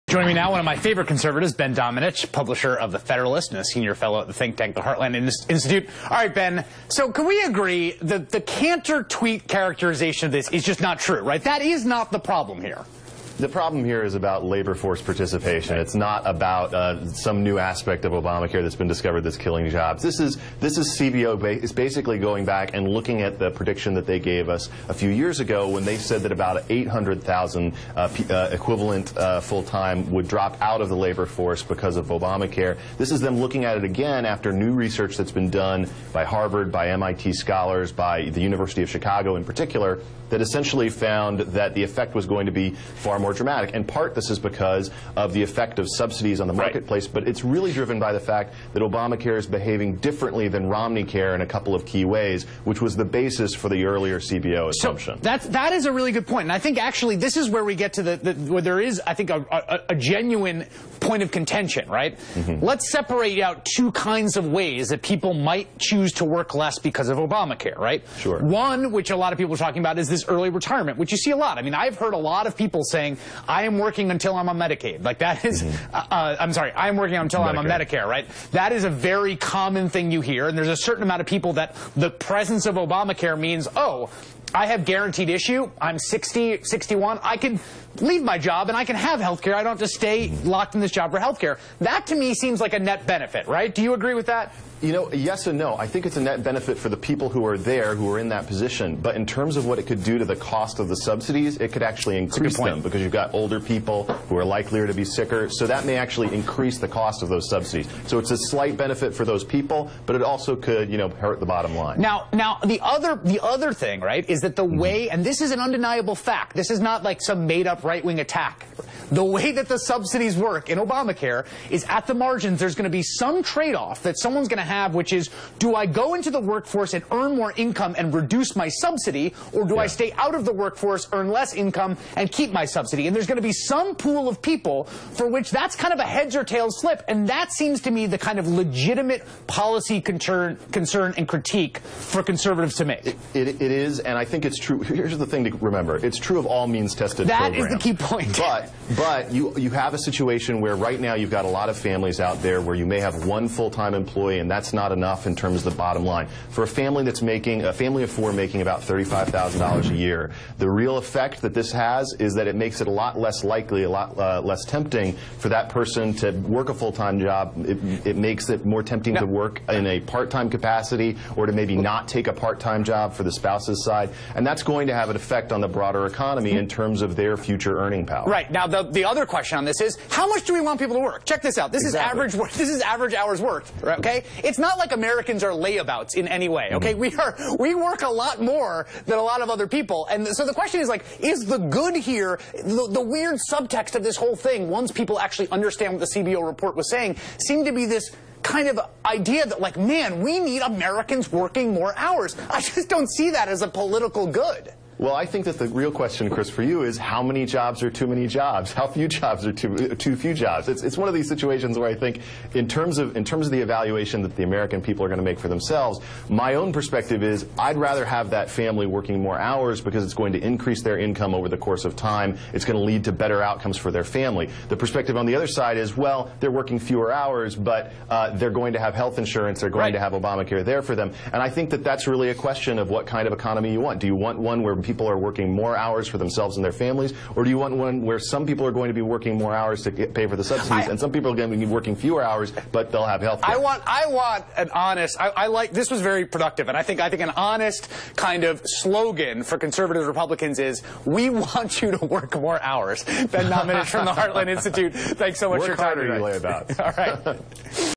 Joining me now, one of my favorite conservatives, Ben Domenech, publisher of the Federalist and a senior fellow at the think tank, the Heartland Institute. All right, Ben, so can we agree that the Cantor tweet characterization of this is just not true, right? That is not the problem here. The problem here is about labor force participation. It's not about some new aspect of Obamacare that's been discovered that's killing jobs. This is CBO. It's basically going back and looking at the prediction that they gave us a few years ago when they said that about 800,000 equivalent full-time would drop out of the labor force because of Obamacare. This is them looking at it again after new research that's been done by Harvard, by MIT scholars, by the University of Chicago in particular, that essentially found that the effect was going to be far more dramatic. In part, this is because of the effect of subsidies on the marketplace, but it's really driven by the fact that Obamacare is behaving differently than Romneycare in a couple of key ways, which was the basis for the earlier CBO assumption. So that is a really good point, and I think actually this is where we get to where there is, I think, a genuine point of contention, right? Mm-hmm. Let's separate out two kinds of ways that people might choose to work less because of Obamacare, right? Sure. One, which a lot of people are talking about, is this early retirement, which you see a lot. I mean, I've heard a lot of people saying, I am working until I'm on Medicaid. Like that is, I'm sorry, I am working until I'm on Medicare, right? That is a very common thing you hear, and there's a certain amount of people that the presence of Obamacare means, oh, I have guaranteed issue, I'm 60, 61, I can leave my job and I can have health care. I don't have to stay locked in this job for health care. That to me seems like a net benefit, right? Do you agree with that? You know, yes and no. I think it's a net benefit for the people who are there, who are in that position. But in terms of what it could do to the cost of the subsidies, it could actually increase them because you've got older people who are likelier to be sicker. So that may actually increase the cost of those subsidies. So it's a slight benefit for those people, but it also could, you know, hurt the bottom line. Now the other thing, right, is that the way, and this is an undeniable fact, this is not like some made-up right-wing attack. The way that the subsidies work in Obamacare is at the margins there's going to be some trade-off that someone's going to have, which is, do I go into the workforce and earn more income and reduce my subsidy, or do I stay out of the workforce, earn less income, and keep my subsidy? And there's going to be some pool of people for which that's kind of a heads or tails flip, and that seems to me the kind of legitimate policy concern and critique for conservatives to make. It is, and I think it's true. Here's the thing to remember. It's true of all means-tested programs. That is the key point. But you have a situation where right now you've got a lot of families out there where you may have one full-time employee, and that's not enough in terms of the bottom line. For a family that's making, a family of four making about $35,000 a year, the real effect that this has is that it makes it a lot less likely, a lot less tempting for that person to work a full-time job. It makes it more tempting to work in a part-time capacity or to maybe not take a part-time job for the spouse's side. And that's going to have an effect on the broader economy in terms of their future earning power. Right. Now, the other question on this is, how much do we want people to work? Check this out. This is average hours worked, okay? It's not like Americans are layabouts in any way, okay? We work a lot more than a lot of other people. And so the question is, like, is the good here, the weird subtext of this whole thing, once people actually understand what the CBO report was saying, seemed to be this kind of idea that, like, man, we need Americans working more hours. I just don't see that as a political good. Well, I think that the real question, Chris, for you is how many jobs are too many jobs? How few jobs are too few jobs? It's one of these situations where I think in terms of the evaluation that the American people are going to make for themselves, my own perspective is I'd rather have that family working more hours because it's going to increase their income over the course of time. It's going to lead to better outcomes for their family. The perspective on the other side is, well, they're working fewer hours, but they're going to have health insurance. They're going to have Obamacare there for them. And I think that that's really a question of what kind of economy you want. Do you want one where people are working more hours for themselves and their families, or do you want one where some people are going to be working more hours to pay for the subsidies, and some people are going to be working fewer hours, but they'll have health care? I want an honest. I like this was very productive, and I think an honest kind of slogan for conservative Republicans is, "We want you to work more hours." Ben Domenech from the Heartland Institute. Thanks so much for your time today. Work harder, you layabouts. All right.